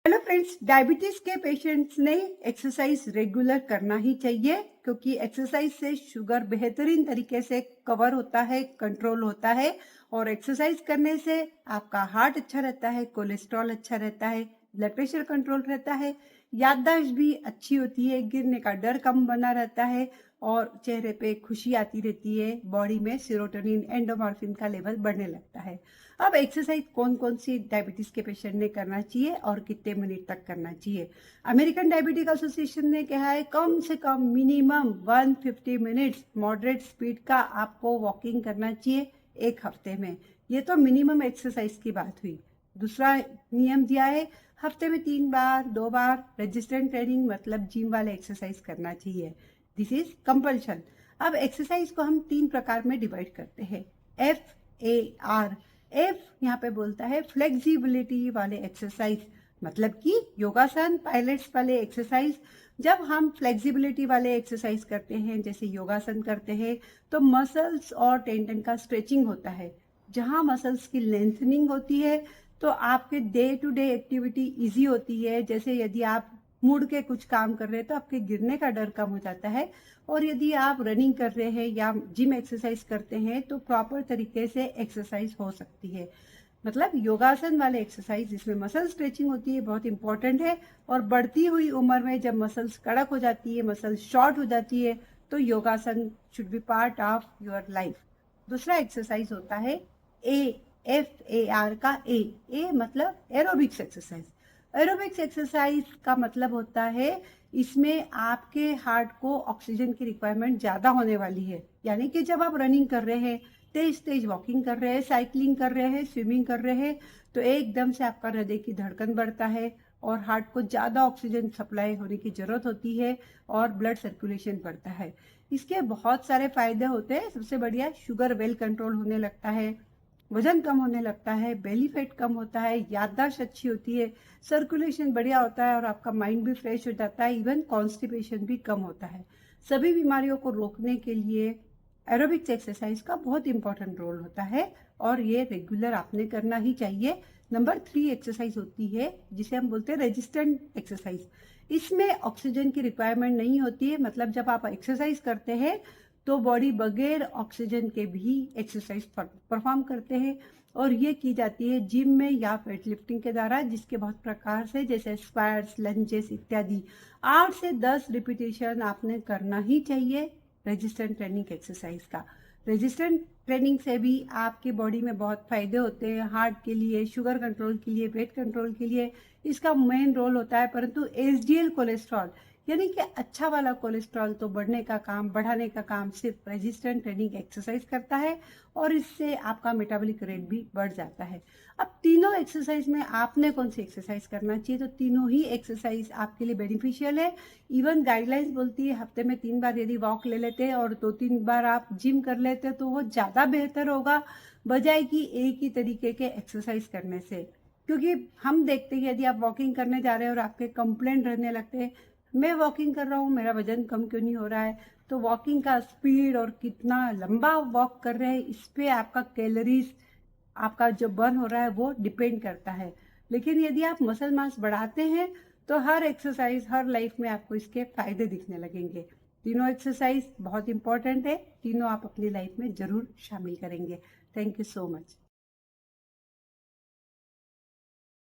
Hello friends, diabetes के patients ने exercise regular करना ही चाहिए क्योंकि एक्सरसाइज से शुगर बेहतरीन तरीके से कवर होता है, कंट्रोल होता है। और एक्सरसाइज करने से आपका हार्ट अच्छा रहता है, कोलेस्ट्रॉल अच्छा रहता है, ब्लड प्रेशर कंट्रोल रहता है, याददाश्त भी अच्छी होती है, गिरने का डर कम बना रहता है और चेहरे पे खुशी आती रहती है। बॉडी में सेरोटोनिन, एंडोमॉर्फिन का लेवल बढ़ने लगता है। अब एक्सरसाइज कौन कौन सी डायबिटीज के पेशेंट ने करना चाहिए और कितने मिनट तक करना चाहिए? अमेरिकन डायबिटिक एसोसिएशन ने कहा है कम से कम मिनिमम 150 मिनट्स मॉडरेट स्पीड का आपको वॉकिंग करना चाहिए एक हफ्ते में। ये तो मिनिमम एक्सरसाइज की बात हुई। दूसरा नियम दिया है हफ्ते में 3 बार 2 बार रेजिस्टेंट ट्रेनिंग मतलब जिम वाले एक्सरसाइज करना चाहिए। This is compulsion. अब एक्सरसाइज को हम 3 प्रकार में डिवाइड करते हैं। FAR। एफ यहाँ पे बोलता है फ्लेक्सिबिलिटी वाले एक्सरसाइज, मतलब कि योगासन, पायलट्स वाले एक्सरसाइज। जब हम फ्लेक्सिबिलिटी वाले एक्सरसाइज करते हैं, जैसे योगासन करते हैं, तो मसल्स और टेंडन का स्ट्रेचिंग होता है। जहाँ मसल्स की लेंथनिंग होती है तो आपके day to day activity easy होती है। जैसे यदि आप मुड़ के कुछ काम कर रहे हैं तो आपके गिरने का डर कम हो जाता है। और यदि आप रनिंग कर रहे हैं या जिम एक्सरसाइज करते हैं तो प्रॉपर तरीके से एक्सरसाइज हो सकती है। मतलब योगासन वाले एक्सरसाइज जिसमें मसल स्ट्रेचिंग होती है बहुत इंपॉर्टेंट है। और बढ़ती हुई उम्र में जब मसल्स कड़क हो जाती है, मसल्स शॉर्ट हो जाती है, तो योगासन should be part of your life. दूसरा एक्सरसाइज होता है FAR का ए मतलब एरोबिक्स एक्सरसाइज। एरोबिक्स एक्सरसाइज का मतलब होता है इसमें आपके हार्ट को ऑक्सीजन की रिक्वायरमेंट ज़्यादा होने वाली है। यानी कि जब आप रनिंग कर रहे हैं, तेज तेज वॉकिंग कर रहे हैं, साइकिलिंग कर रहे हैं, स्विमिंग कर रहे हैं, तो एकदम से आपका हृदय की धड़कन बढ़ता है और हार्ट को ज़्यादा ऑक्सीजन सप्लाई होने की ज़रूरत होती है और ब्लड सर्कुलेशन बढ़ता है। इसके बहुत सारे फायदे होते हैं। सबसे बढ़िया शुगर वेल कंट्रोल होने लगता है, वजन कम होने लगता है, बेली फैट कम होता है, याददाश्त अच्छी होती है, सर्कुलेशन बढ़िया होता है और आपका माइंड भी फ्रेश हो जाता है। इवन कॉन्स्टिपेशन भी कम होता है। सभी बीमारियों को रोकने के लिए एरोबिक्स एक्सरसाइज का बहुत इंपॉर्टेंट रोल होता है और ये रेगुलर आपने करना ही चाहिए। नंबर 3 एक्सरसाइज होती है जिसे हम बोलते हैं रेजिस्टेंट एक्सरसाइज। इसमें ऑक्सीजन की रिक्वायरमेंट नहीं होती है। मतलब जब आप एक्सरसाइज करते हैं तो बॉडी बगैर ऑक्सीजन के भी एक्सरसाइज परफॉर्म करते हैं और ये की जाती है जिम में या वेट लिफ्टिंग के द्वारा, जिसके बहुत प्रकार से जैसे स्क्वाट्स, लंजेस इत्यादि। 8 से 10 रिपीटेशन आपने करना ही चाहिए रेजिस्टेंट ट्रेनिंग एक्सरसाइज का। रेजिस्टेंट ट्रेनिंग से भी आपकी बॉडी में बहुत फायदे होते हैं। हार्ट के लिए, शुगर कंट्रोल के लिए, वेट कंट्रोल के लिए इसका मेन रोल होता है। परंतु HDL कोलेस्ट्रॉल यानी कि अच्छा वाला कोलेस्ट्रॉल तो बढ़ाने का काम सिर्फ रेजिस्टेंट ट्रेनिंग एक्सरसाइज करता है और इससे आपका मेटाबॉलिक रेट भी बढ़ जाता है। अब तीनों एक्सरसाइज में आपने कौन सी एक्सरसाइज करना चाहिए? तो तीनों ही एक्सरसाइज आपके लिए बेनिफिशियल है। इवन गाइडलाइंस बोलती है हफ्ते में 3 बार यदि वॉक ले लेते हैं और 2-3 बार आप जिम कर लेते हैं तो वो ज़्यादा बेहतर होगा बजाय कि एक ही तरीके के एक्सरसाइज करने से। क्योंकि हम देखते हैं यदि आप वॉकिंग करने जा रहे हैं और आपके कंप्लेंट रहने लगते हैं, मैं वॉकिंग कर रहा हूँ, मेरा वजन कम क्यों नहीं हो रहा है? तो वॉकिंग का स्पीड और कितना लंबा वॉक कर रहे हैं इस पे आपका कैलोरीज, आपका जो बर्न हो रहा है वो डिपेंड करता है। लेकिन यदि आप मसल मास बढ़ाते हैं तो हर एक्सरसाइज, हर लाइफ में आपको इसके फायदे दिखने लगेंगे। तीनों एक्सरसाइज बहुत इंपॉर्टेंट है, तीनों आप अपनी लाइफ में जरूर शामिल करेंगे। Thank you so much.